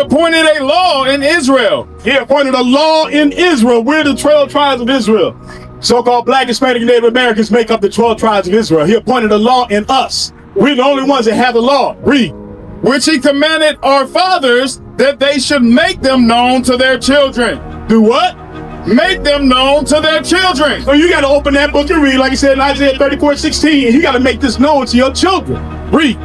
appointed a law in Israel. He appointed a law in Israel. We're the 12 tribes of Israel. So-called Black, Hispanic, and Native Americans make up the 12 tribes of Israel. He appointed a law in us. We're the only ones that have the law. Read. Which he commanded our fathers that they should make them known to their children. Do what? Make them known to their children. So you got to open that book and read, like he said in Isaiah 34:16, and you got to make this known to your children. Read.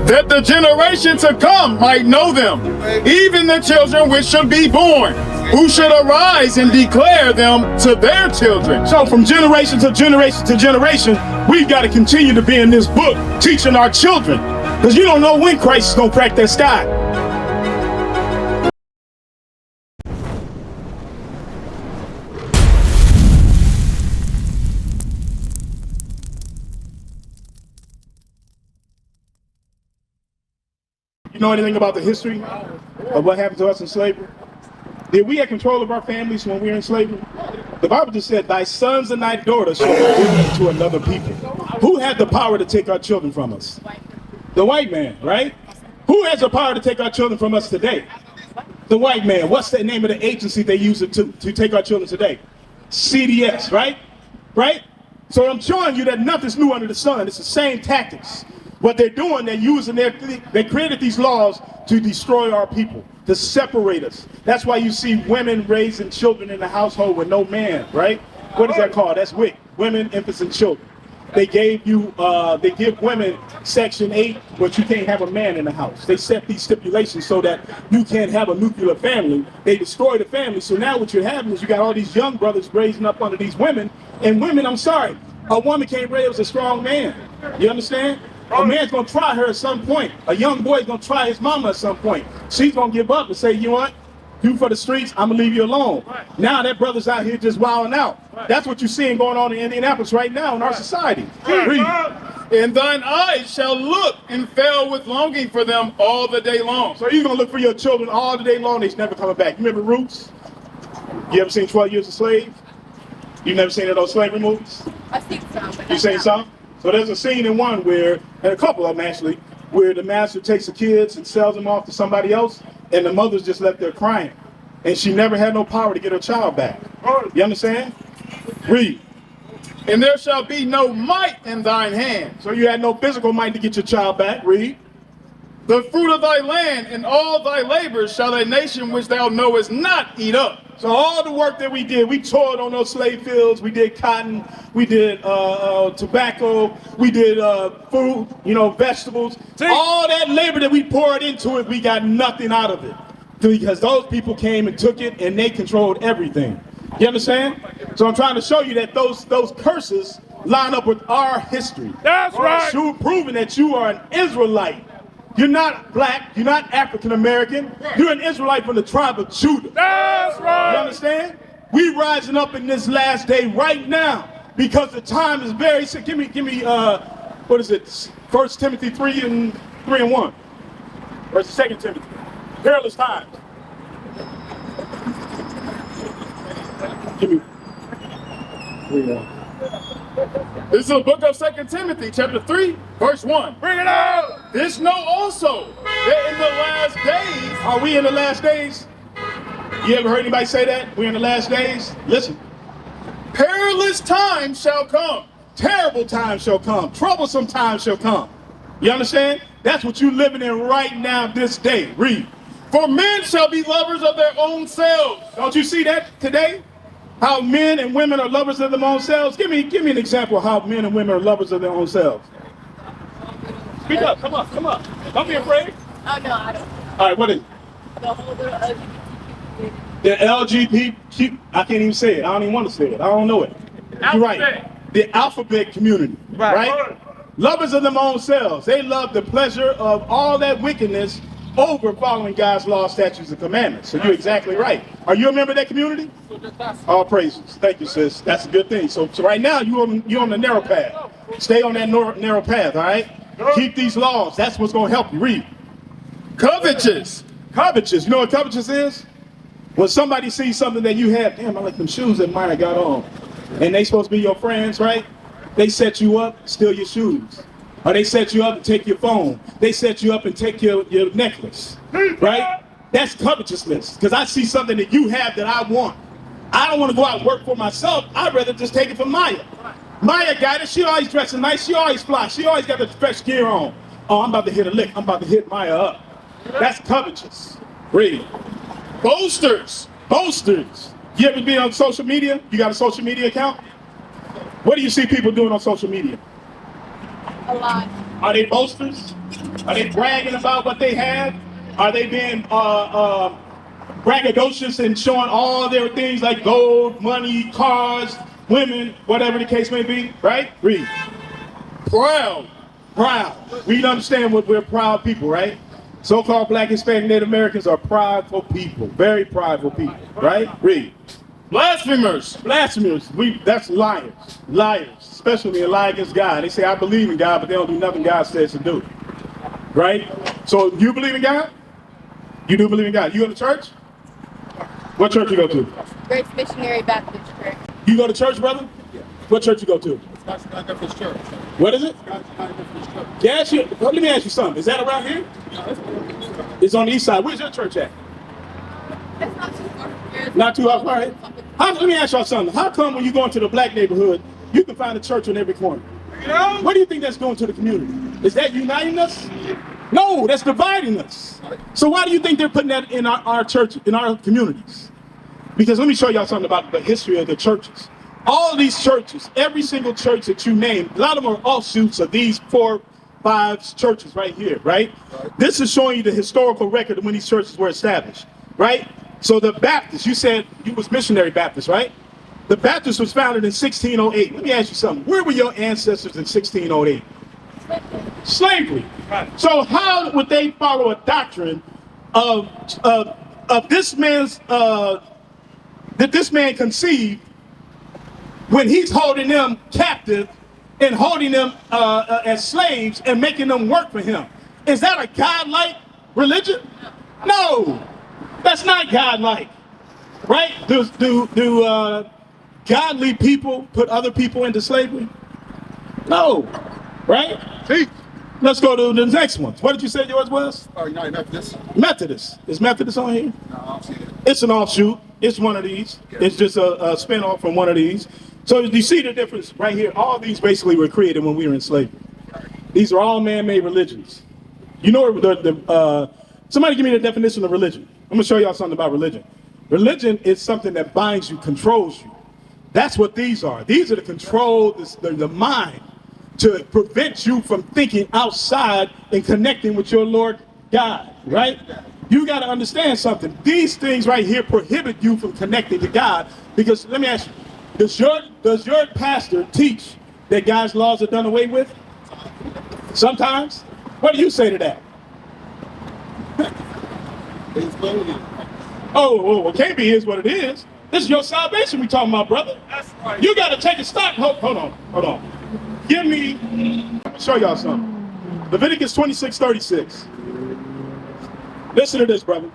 That the generation to come might know them, even the children which should be born, who should arise and declare them to their children. So from generation to generation to generation, we've got to continue to be in this book, teaching our children, because you don't know when Christ is going to crack that sky. You know anything about the history of what happened to us in slavery? Did we have control of our families when we were in slavery? The Bible just said, thy sons and thy daughters shall be given to another people. Who had the power to take our children from us? The white man, right? Who has the power to take our children from us today? The white man. What's the name of the agency they use it to take our children today? CDS, right? Right? So I'm showing you that nothing's new under the sun. It's the same tactics. What they're doing, they're using they created these laws to destroy our people, to separate us. That's why you see women raising children in the household with no man, right? What is that called? That's WIC, women, infants, and children. They gave you, they give women Section 8, but you can't have a man in the house. They set these stipulations so that you can't have a nuclear family. They destroy the family. So now what you're having is you got all these young brothers raising up under these women. And women, I'm sorry, a woman can't raise a strong man. You understand? A man's gonna try her at some point. A young boy's gonna try his mama at some point. She's gonna give up and say, you know what? You for the streets, I'm gonna leave you alone. Now that brother's out here just wilding out. That's what you're seeing going on in Indianapolis right now in our society. Read. And thine eyes shall look and fail with longing for them all the day long. So you're gonna look for your children all the day long, they's never coming back. You remember Roots? You ever seen 12 Years a Slave? You never seen those slavery movies? I've seen some. You seen some? So there's a scene in one where, and a couple of them actually, where the master takes the kids and sells them off to somebody else, and the mother's just left there crying. And she never had no power to get her child back. You understand? Read. And there shall be no might in thine hand. So you had no physical might to get your child back. Read. The fruit of thy land and all thy labors shall a nation which thou knowest not eat up. So all the work that we did, we toiled on those slave fields, we did cotton, we did tobacco, we did food, vegetables. See? All that labor that we poured into it, we got nothing out of it. Because those people came and took it and they controlled everything. You understand? So I'm trying to show you that those curses line up with our history. That's right. Proving that you are an Israelite. You're not black, you're not African American, you're an Israelite from the tribe of Judah. That's right. You understand? We rising up in this last day right now because the time is very sick. Give me, what is it? 1 Timothy 3 and 1. Versus 2 Timothy. Perilous times. Give me 3:1. This is the book of 2 Timothy, chapter 3, verse 1. Bring it out! This know also that in the last days. Are we in the last days? You ever heard anybody say that? We're in the last days? Listen. Perilous times shall come. Terrible times shall come. Troublesome times shall come. You understand? That's what you're living in right now this day. Read. For men shall be lovers of their own selves. Don't you see that today? How men and women are lovers of their own selves? Give me an example of how men and women are lovers of their own selves. Speak up, come on. Don't be afraid. Oh, no, I don't. All right, what is it? The whole The LGBT, I can't even say it. I don't even want to say it. I don't know it. You're right. The alphabet community, right? Lovers of their own selves. They love the pleasure of all that wickedness over following God's law, statutes, and commandments. So you're exactly right. Are you a member of that community? All praises. Thank you, sis. That's a good thing. So right now, you're on the narrow path. Stay on that narrow path, all right? Keep these laws. That's what's going to help you. Read. Covetous. Covetous. You know what covetous is? When somebody sees something that you have, damn, I like them shoes that Maya got on. And they supposed to be your friends, right? They set you up, steal your shoes. Or they set you up and take your phone. They set you up and take your necklace, right? That's covetousness, because I see something that you have that I want. I don't want to go out and work for myself. I'd rather just take it from Maya. Maya got it. She always dressing nice. She always fly. She always got the fresh gear on. Oh, I'm about to hit a lick. I'm about to hit Maya up. That's covetous. Read. Boasters. Boasters. You ever been on social media? You got a social media account? What do you see people doing on social media? A lot. Are they boasters? Are they bragging about what they have? Are they being braggadocious and showing all their things like gold, money, cars, women, whatever the case may be, right? Read. Proud. Proud. We understand what we're proud people, right? So-called Black, Hispanic, Native Americans are prideful people, very prideful people, right? Read. Blasphemers. Blasphemers. That's liars. Liars, especially when they lie against God. They say, I believe in God, but they don't do nothing God says to do, right? So you believe in God? You do believe in God. You go to church? What church you go to? Grace Missionary Baptist Church. You go to church, brother? Yeah. What church you go to? That's not Memphis Church. What is it? That's not Memphis Church. Yeah, let me ask you something. Is that around here? It's on the east side. Where's your church at? It's not too far from here. Not too far, right? Let me ask y'all something. How come when you go into the black neighborhood, you can find a church on every corner? What do you think that's doing to the community? Is that uniting us? No, that's dividing us. So why do you think they're putting that in our church, in our communities? Because let me show y'all something about the history of the churches. All of these churches, every single church that you name, a lot of them are offshoots of these 4, 5 churches right here, right? This is showing you the historical record of when these churches were established, right? So the Baptists, you said you was missionary Baptist, right? The Baptist was founded in 1608. Let me ask you something. Where were your ancestors in 1608? Slavery. So how would they follow a doctrine of this man's that this man conceived when he's holding them captive and holding them as slaves and making them work for him? Is that a godlike religion? No, that's not godlike, right? Do godly people put other people into slavery? No, right? See? Let's go to the next one. What did you say yours was? Oh, United Methodist? Methodist. Is Methodist on here? No, I don't see it. It's an offshoot. It's one of these. It's just a spin-off from one of these. So you see the difference right here? All these basically were created when we were in slavery. These are all man-made religions. You know, somebody give me the definition of religion. I'm gonna show y'all something about religion. Religion is something that binds you, controls you. That's what these are. These are the control, the mind, to prevent you from thinking outside and connecting with your Lord God, right? You got to understand something. These things right here prohibit you from connecting to God, because let me ask you, does your pastor teach that God's laws are done away with? Sometimes. What do you say to that? It's clearly. Oh, it can't be is what it is. This is your salvation we talking about, brother. That's right. You got to take a stock. Hold on. Give me, I'll show y'all something. Leviticus 26:36. Listen to this, brother.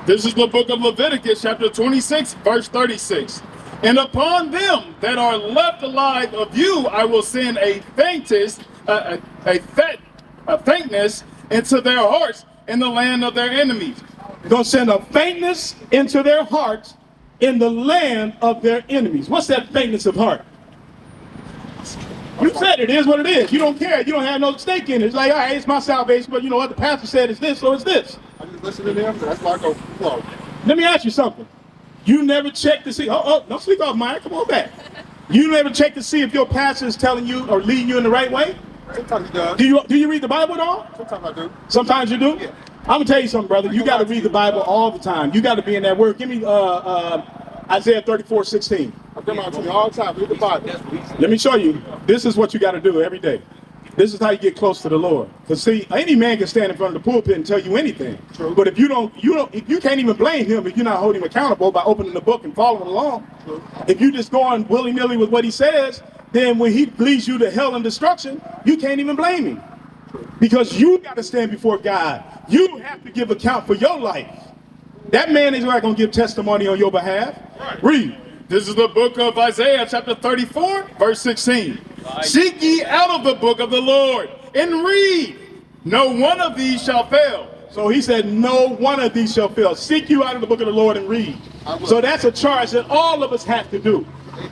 This is the book of Leviticus, chapter 26, verse 36. And upon them that are left alive of you, I will send a faintness into their hearts in the land of their enemies. You're going to send a faintness into their hearts in the land of their enemies. What's that faintness of heart? You said it is what it is. You don't care. You don't have no stake in it. It's like, all right, it's my salvation, but you know what? The pastor said it's this, so it's this. I just listen to them, that's why I go flow. Let me ask you something. You never check to see, don't sleep off, Maya, come on back. You never check to see if your pastor is telling you or leading you in the right way? Sometimes he does. Do you read the Bible at all? Sometimes I do. Sometimes you do? Yeah. I'm gonna tell you something, brother. You got to read the Bible all the time. You got to be in that word. Give me Isaiah 34:16. I come out to me all the time, read the Bible. Let me show you. This is what you got to do every day. This is how you get close to the Lord. Because see, any man can stand in front of the pulpit and tell you anything. True. But if you can't even blame him if you're not holding him accountable by opening the book and following along. True. If you just going willy-nilly with what he says, then when he leads you to hell and destruction, you can't even blame him. Because you got to stand before God. You have to give account for your life. That man is not going to give testimony on your behalf. Right. Read. This is the book of Isaiah, chapter 34, verse 16. Seek ye out of the book of the Lord and read. No one of these shall fail. So he said, no one of these shall fail. Seek you out of the book of the Lord and read. So that's a charge that all of us have to do.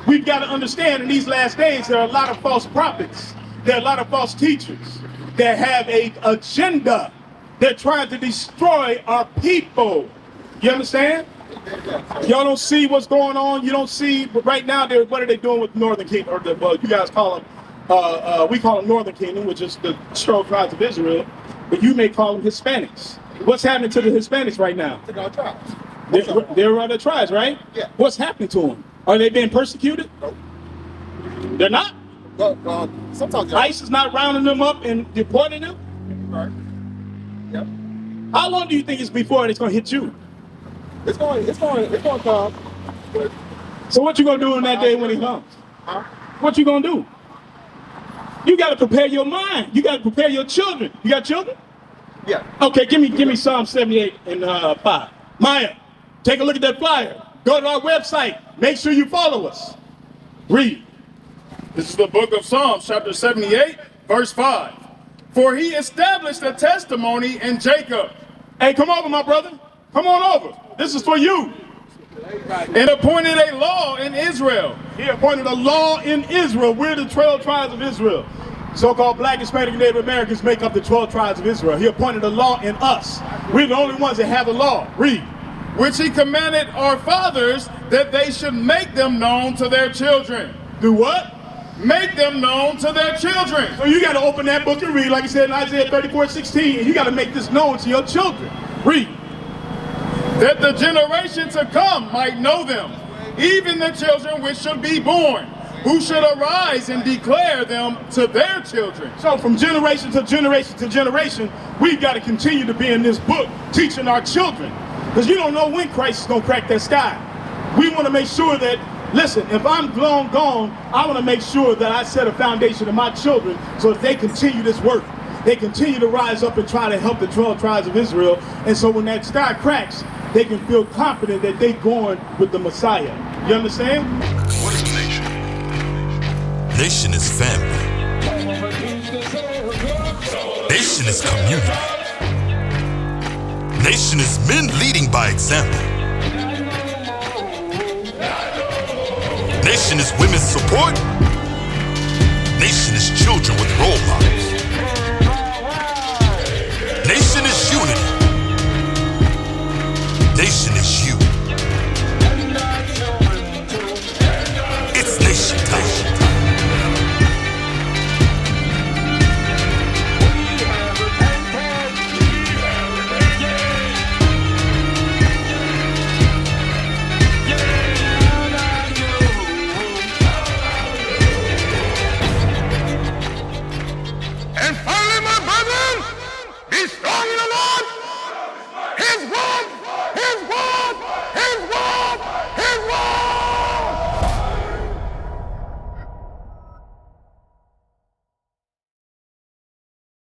We've got to understand in these last days, there are a lot of false prophets. There are a lot of false teachers that have an agenda. They're trying to destroy our people. You understand? Y'all don't see what's going on. You don't see, but right now, what are they doing with Northern Kingdom? Or well, you guys call them, we call them Northern Kingdom, which is the 12 tribes of Israel. But you may call them Hispanics. What's happening to the Hispanics right now? They're other tribes, right? Yeah. What's happening to them? Are they being persecuted? Nope. They're not? Sometimes ICE is not rounding them up and deporting them? Right. Yep. How long do you think it's before it's going to hit you? It's going to come. But So what you going to do on that day when he comes? Huh? What you going to do? You got to prepare your mind. You got to prepare your children. You got children? Yeah. Okay, give me Psalm 78 and 5. Maya, take a look at that flyer. Go to our website. Make sure you follow us. Read. This is the book of Psalms, chapter 78, verse 5. For he established a testimony in Jacob. Hey, come over, my brother. Come on over. This is for you. And appointed a law in Israel. He appointed a law in Israel. We're the 12 tribes of Israel. So-called Black, Hispanic, and Native Americans make up the 12 tribes of Israel. He appointed a law in us. We're the only ones that have the law. Read. Which he commanded our fathers that they should make them known to their children. Do what? Make them known to their children. So you got to open that book and read, like I said in Isaiah 34:16, and you got to make this known to your children. Read. That the generation to come might know them, even the children which should be born, who should arise and declare them to their children. So from generation to generation to generation, we've got to continue to be in this book, teaching our children. Because you don't know when Christ is going to crack that sky. We want to make sure that, listen, if I'm long gone, I want to make sure that I set a foundation in my children so that they continue this work. They continue to rise up and try to help the 12 tribes of Israel. And so when that sky cracks, they can feel confident that they're going with the Messiah. You understand? What is a nation? Nation is family. Nation is community. Nation is men leading by example. Nation is women's support. Nation is children with role models. Nation is unity. Nation is you.